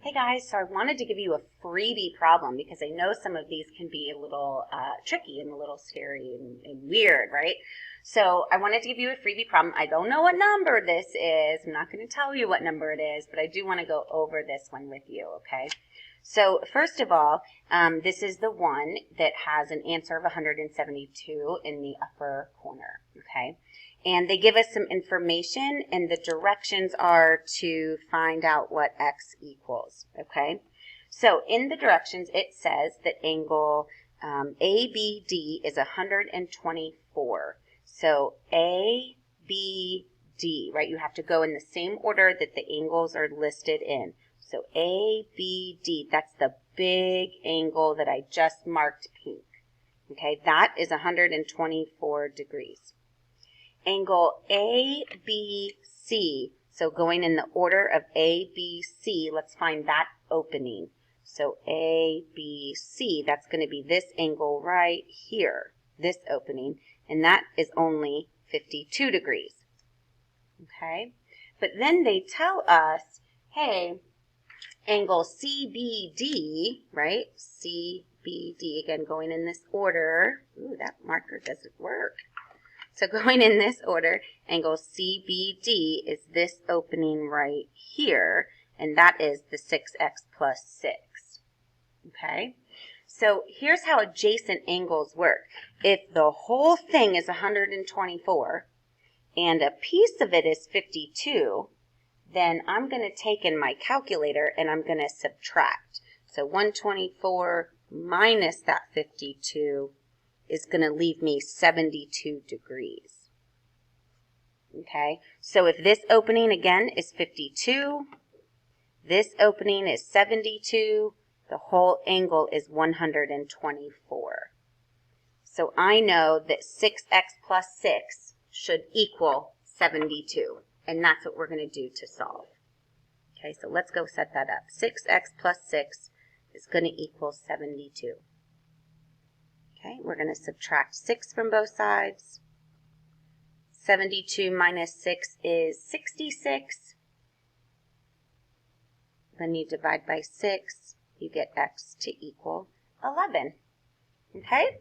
Hey guys, so I wanted to give you a freebie problem because I know some of these can be a little tricky and a little scary and weird, right? So I wanted to give you a freebie problem. I don't know what number this is. I'm not going to tell you what number it is, but I do want to go over this one with you, okay? So first of all, this is the one that has an answer of 172 in the upper corner, okay? And they give us some information, and the directions are to find out what x equals, okay? So in the directions, it says that angle ABD is 124. So ABD, right? You have to go in the same order that the angles are listed in. So ABD, that's the big angle that I just marked pink. Okay, that is 124 degrees. Angle ABC, so going in the order of ABC, let's find that opening. So ABC, that's going to be this angle right here, this opening, and that is only 52 degrees. Okay, but then they tell us, hey, angle CBD, right? CBD, again, going in this order. Ooh, that marker doesn't work. So going in this order, angle CBD is this opening right here, and that is the 6x plus 6. Okay? So here's how adjacent angles work. If the whole thing is 124 and a piece of it is 52, then I'm going to take in my calculator and I'm going to subtract. So 124 minus that 52 is going to leave me 72 degrees. Okay, so if this opening again is 52, this opening is 72, the whole angle is 124. So I know that 6x plus 6 should equal 72, and that's what we're going to do to solve. Okay, so let's go set that up. 6x plus 6 is going to equal 72. Okay, we're going to subtract 6 from both sides. 72 minus 6 is 66. Then you divide by 6, you get x to equal 11. Okay,